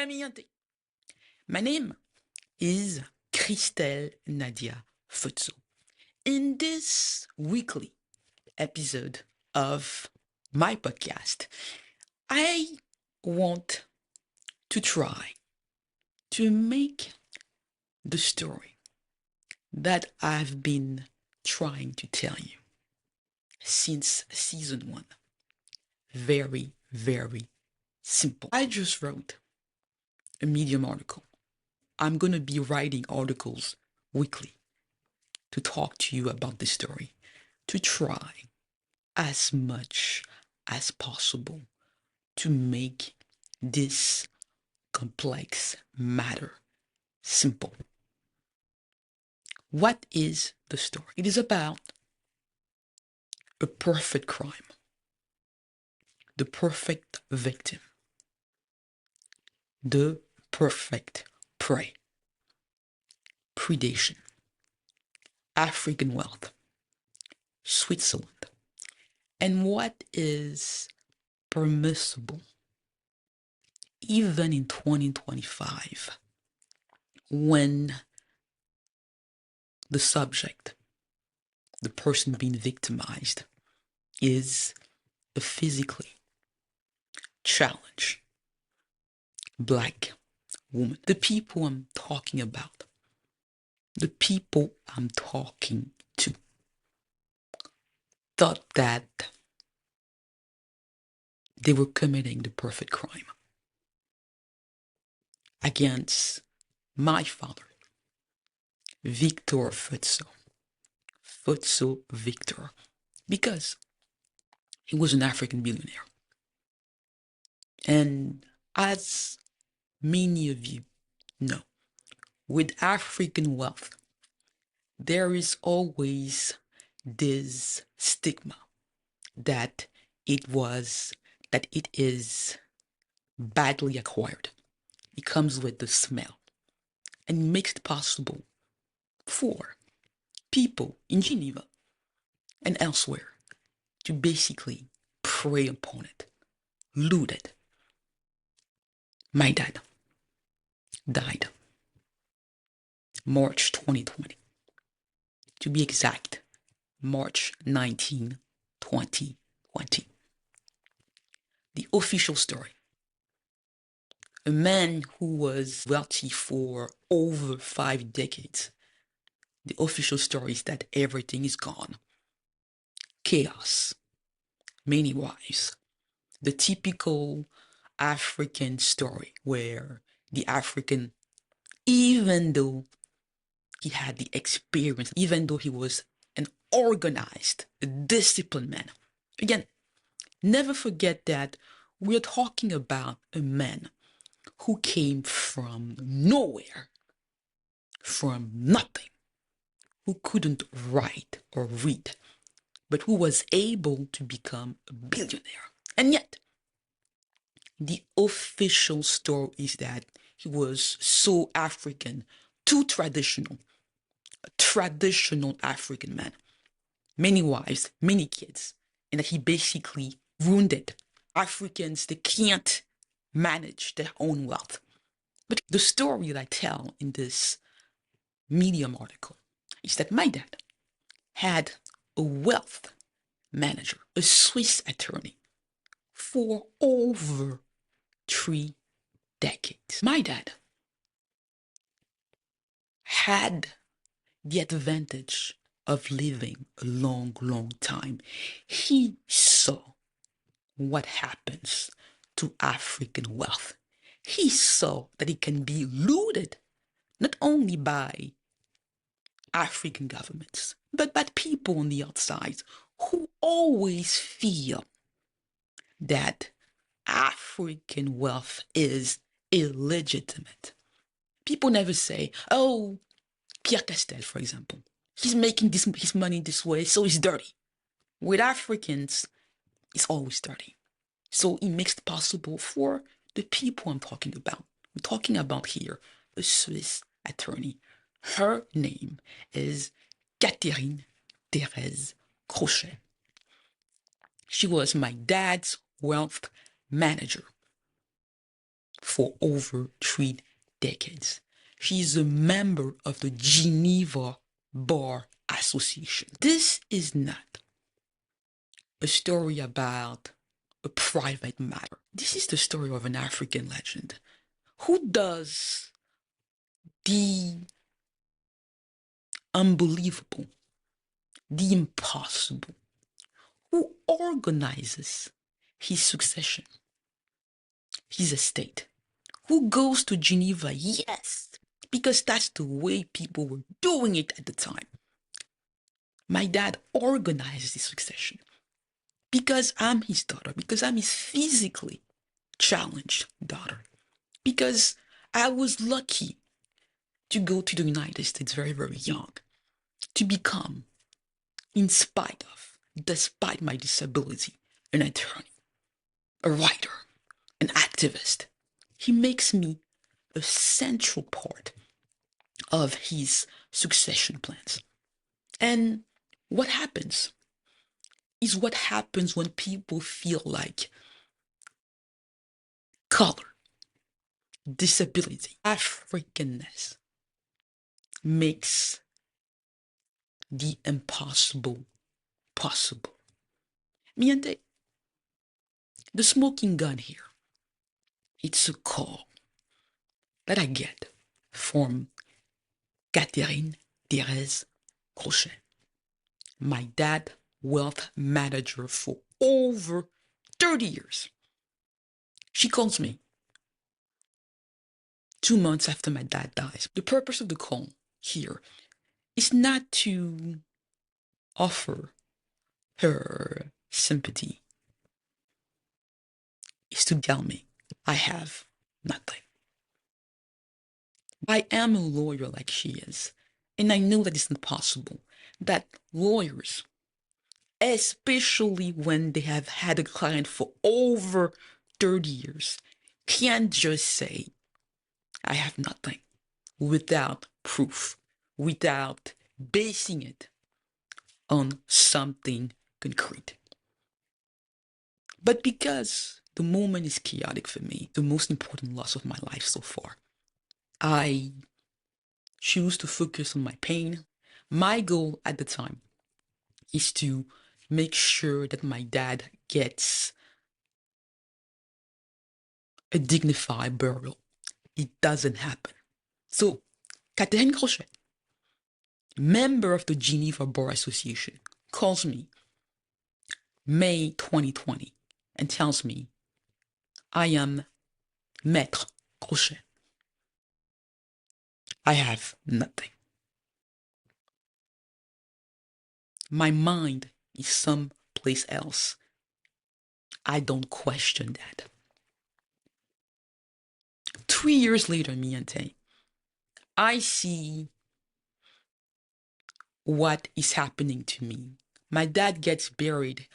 amiante. My name is Christelle Nadia Fotso. In this weekly episode of my podcast, I want to try to make the story that I've been trying to tell you since season 1 very, very simple. I just wrote a Medium article. I'm going to be writing articles weekly to talk to you about this story, to try as much as possible to make this complex matter simple. What is the story? It is about a perfect crime, the perfect victim, the perfect prey, predation, African wealth, Switzerland, and what is permissible even in 2025 when the subject, the person being victimized, is a physically challenged Black woman. The people I'm talking about, the people I'm talking to, thought that they were committing the perfect crime against my father, Victor Fotso. Fotso Victor, because he was an African billionaire. And as many of you know, with African wealth, there is always this stigma that it is badly acquired. It comes with the smell and makes it possible for people in Geneva and elsewhere to basically prey upon it, loot it. My dad died March 2020. To be exact, March 19, 2020. The official story. A man who was wealthy for over 5 decades. The official story is that everything is gone. Chaos. Many wives. The typical African story where the African, even though he had the experience, even though he was an organized, disciplined man. Again, never forget that we're talking about a man who came from nowhere, from nothing, who couldn't write or read, but who was able to become a billionaire. And yet, the official story is that he was so African, too traditional, a traditional African man, many wives, many kids, and that he basically wounded Africans that can't manage their own wealth. But the story that I tell in this Medium article is that my dad had a wealth manager, a Swiss attorney, for over 3 decades. My dad had the advantage of living a long, long time. He saw what happens to African wealth. He saw that it can be looted not only by African governments, but by people on the outside who always feel that African wealth is illegitimate. People never say, oh, Pierre Castel, for example, he's making his money this way, so it's dirty. With Africans, it's always dirty. So it makes it possible for the people I'm talking about. I'm talking about here a Swiss attorney. Her name is Catherine Crochet. She was my dad's wealth manager. for over 3 decades. She is a member of the Geneva Bar Association. This is not a story about a private matter. This is the story of an African legend who does the unbelievable, the impossible, who organizes his succession, his estate, who goes to Geneva, yes, because that's the way people were doing it at the time. My dad organized the succession because I'm his daughter, because I'm his physically challenged daughter, because I was lucky to go to the United States very, very young, to become, in spite of, despite my disability, an attorney, a writer, an activist. He makes me a central part of his succession plans. And what happens is what happens when people feel like color, disability, Africanness makes the impossible possible. Miente, the smoking gun here, it's a call that I get from Catherine Crochet, my dad wealth manager for over 30 years. She calls me 2 months after my dad dies. The purpose of the call here is not to offer her sympathy. It's to tell me I have nothing. I am a lawyer like she is, and I know that it's not possible that lawyers, especially when they have had a client for over 30 years, can't just say, I have nothing, without proof, without basing it on something concrete. But because the moment is chaotic for me, the most important loss of my life so far, I choose to focus on my pain. My goal at the time is to make sure that my dad gets a dignified burial. It doesn't happen. So, Catherine Crochet, member of the Geneva Bar Association, calls me May 2020 and tells me I am Maître Crochet. I have nothing. My mind is someplace else. I don't question that. 3 years later, Miente, I see what is happening to me. My dad gets buried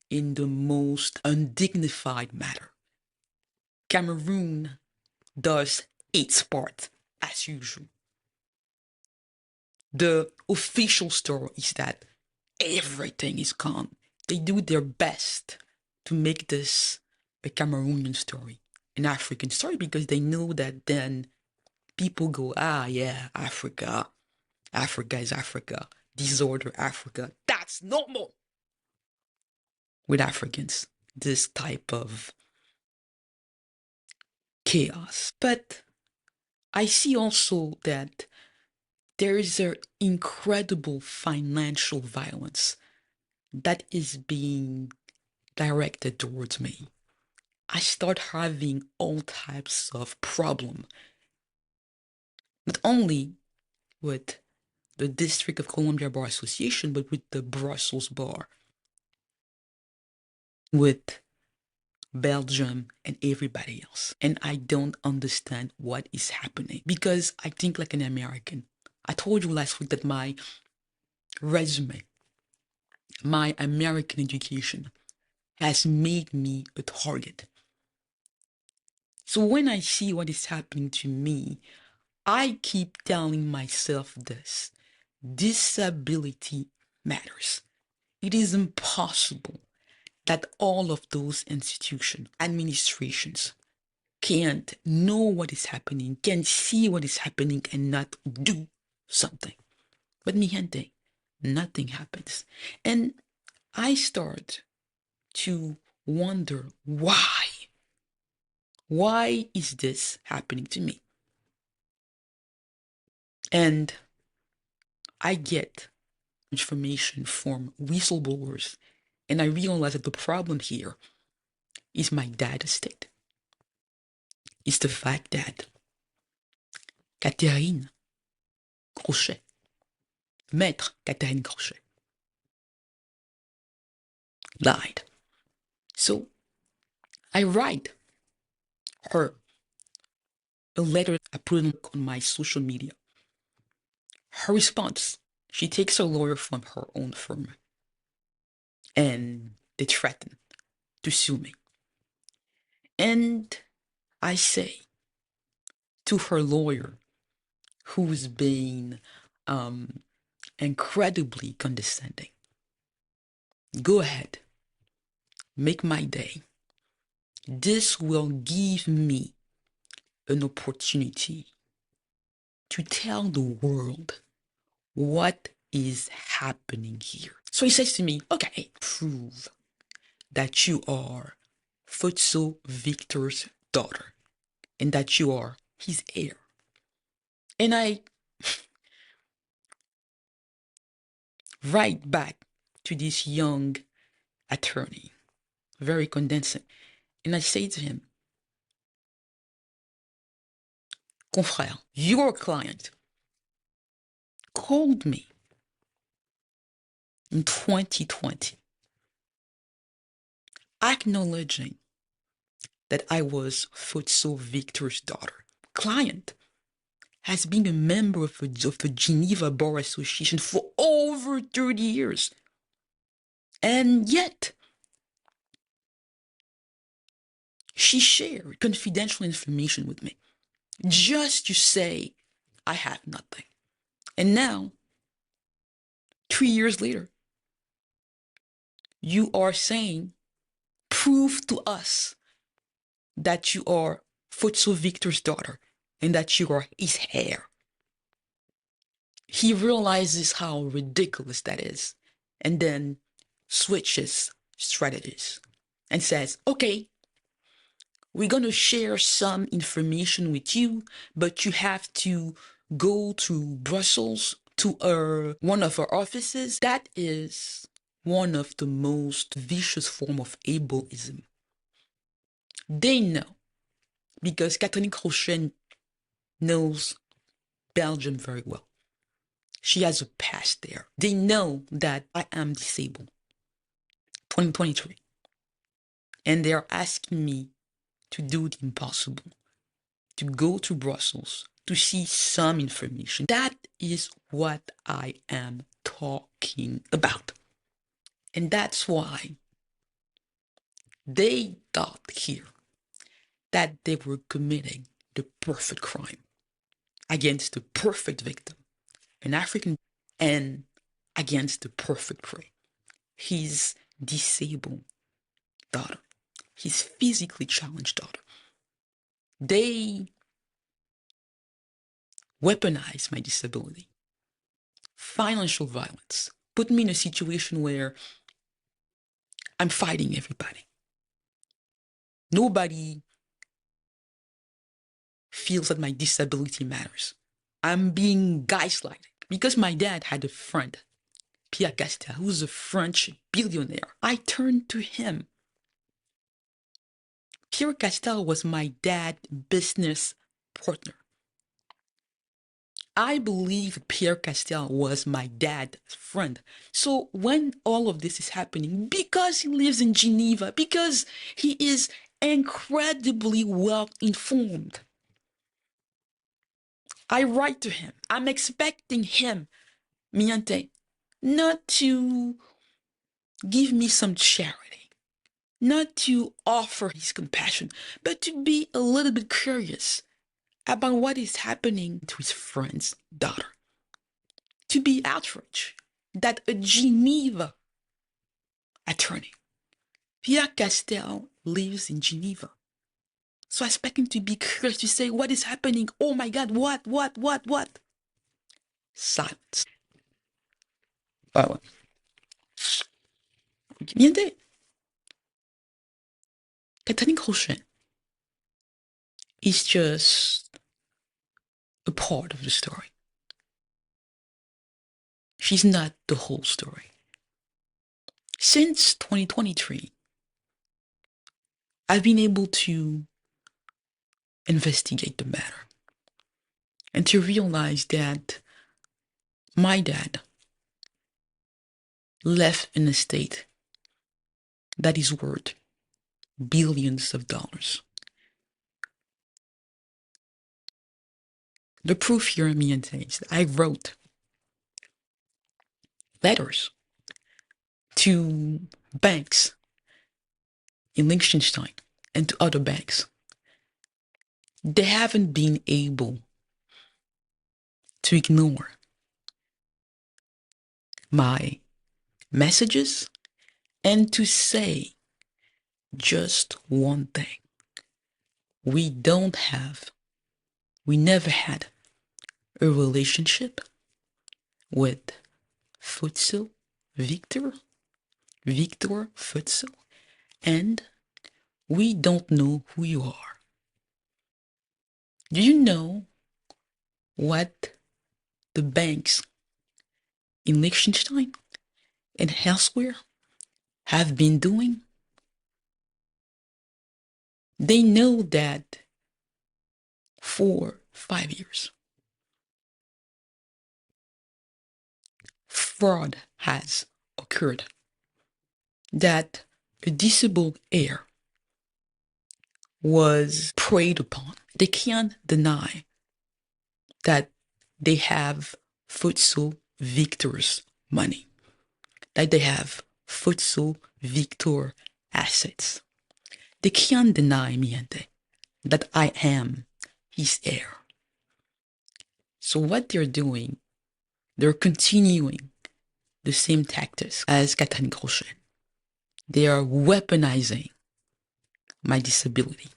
in the most undignified manner. Cameroon does its part as usual. The official story is that everything is gone. They do their best to make this a Cameroonian story, an African story, because they know that then people go, yeah, Africa. Africa is Africa. Disorder Africa. That's normal with Africans, this type of chaos. But I see also that there is an incredible financial violence that is being directed towards me. I start having all types of problem, not only with the District of Columbia Bar Association, but with the Brussels Bar, with Belgium and everybody else. And I don't understand what is happening because I think like an American. I told you last week that my resume, my American education has made me a target. So when I see what is happening to me, I keep telling myself this: disability matters. It is impossible that all of those institutions, administrations, can't know what is happening, can see what is happening and not do something. But mi gente, nothing happens. And I start to wonder why. Why is this happening to me? And I get information from whistleblowers, and I realize that the problem here is my data state. It's the fact that Catherine Crochet, Maître Catherine Crochet, lied. So I write her a letter I put on my social media. Her response, she takes a lawyer from her own firm and they threaten to sue me. And I say to her lawyer, who's been incredibly condescending, go ahead, make my day. This will give me an opportunity to tell the world what is happening here. So he says to me, okay, prove that you are Fotso Victor's daughter and that you are his heir. And I write back to this young attorney, very condensing, and I say to him, confrère, your client called me in 2020, acknowledging that I was Fotso Victor's daughter. Client has been a member of the Geneva Bar Association for over 30 years. And yet, she shared confidential information with me just to say I have nothing. And now, 3 years later, you are saying, prove to us that you are Fotso Victor's daughter and that you are his heir. He realizes how ridiculous that is and then switches strategies and says, okay, we're going to share some information with you, but you have to go to Brussels to one of our offices. That is one of the most vicious form of ableism. They know, because Catherine Crochet knows Belgium very well. She has a past there. They know that I am disabled. 2023. And they are asking me to do the impossible, to go to Brussels, to see some information. That is what I am talking about. And that's why they thought here that they were committing the perfect crime against the perfect victim, an African, and against the perfect prey, his disabled daughter, his physically challenged daughter. They weaponize my disability, financial violence, put me in a situation where I'm fighting everybody. Nobody feels that my disability matters. I'm being gaslighted because my dad had a friend, Pierre Castel, who's a French billionaire. I turned to him. Pierre Castel was my dad's business partner. I believe Pierre Castel was my dad's friend. So when all of this is happening, because he lives in Geneva, because he is incredibly well informed, I write to him. I'm expecting him, Miante, not to give me some charity, not to offer his compassion, but to be a little bit curious about what is happening to his friend's daughter. To be outraged that a Geneva attorney, Pierre Castel, lives in Geneva. So I expect him to be curious, to say, what is happening? Oh my God, what? Silence. Oh, niente. Catherine Crochet is just a part of the story. She's not the whole story. Since 2023, I've been able to investigate the matter and to realize that my dad left an estate that is worth billions of dollars. The proof here, Miente, is that I wrote letters to banks in Liechtenstein and to other banks. They haven't been able to ignore my messages and to say just one thing. We never had a relationship with Fotso, Victor Fotso, and we don't know who you are. Do you know what the banks in Liechtenstein and elsewhere have been doing? They know that for 5 years, fraud has occurred, that a disabled heir was preyed upon. They can't deny that they have Fotso Victor's money, that they have Fotso Victor assets. They can't deny, Miente, that I am his heir. So what they're doing, they're continuing the same tactics as Catherine Crochet. They are weaponizing my disability.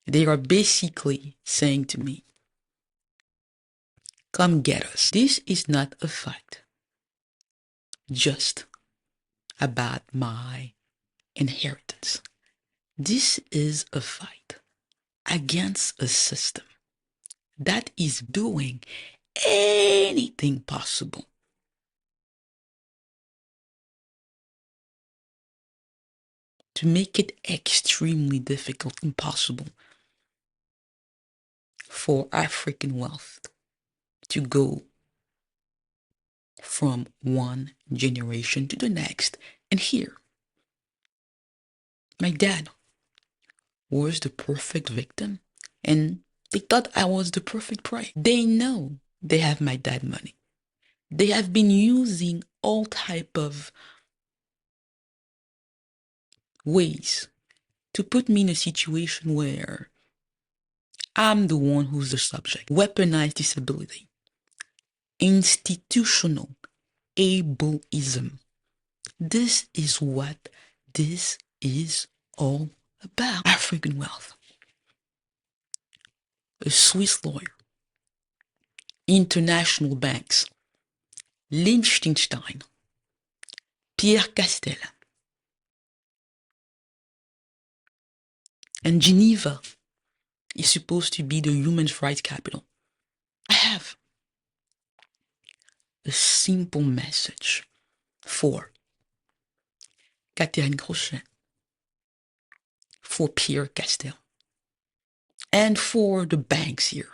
They are basically saying to me, come get us. This is not a fight just about my inheritance. This is a fight against a system that is doing anything possible to make it extremely difficult, impossible for African wealth to go from one generation to the next. And here, my dad was the perfect victim, and they thought I was the perfect prey. They know they have my dad money. They have been using all type of ways to put me in a situation where I'm the one who's the subject. Weaponized disability. Institutional ableism. This is what this is all about. African wealth. A Swiss lawyer. International banks. Liechtenstein. Pierre Castel. And Geneva is supposed to be the human rights capital. I have a simple message for Catherine Crochet, for Pierre Castel, and for the banks here.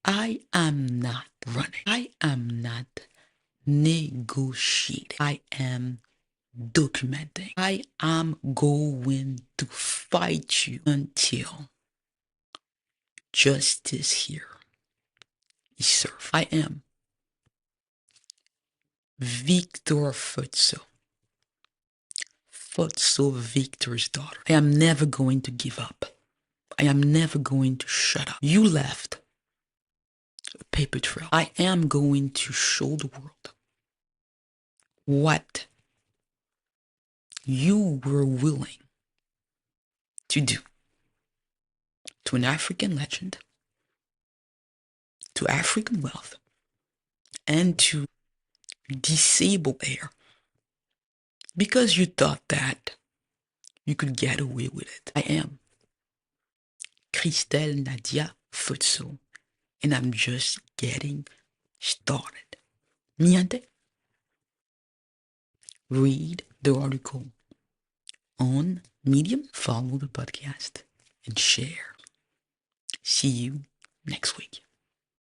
I am not running. I am not negotiating. I am documenting. I am going to fight you until justice here is served. I am Victor Fotso. Fotso Victor's daughter. I am never going to give up. I am never going to shut up. You left a paper trail. I am going to show the world what you were willing to do to an African legend, to African wealth, and to disable heir because you thought that you could get away with it. I am Christelle Nadia Fotso, and I'm just getting started. Niente? Read the article on Medium, follow the podcast, and share. See you next week.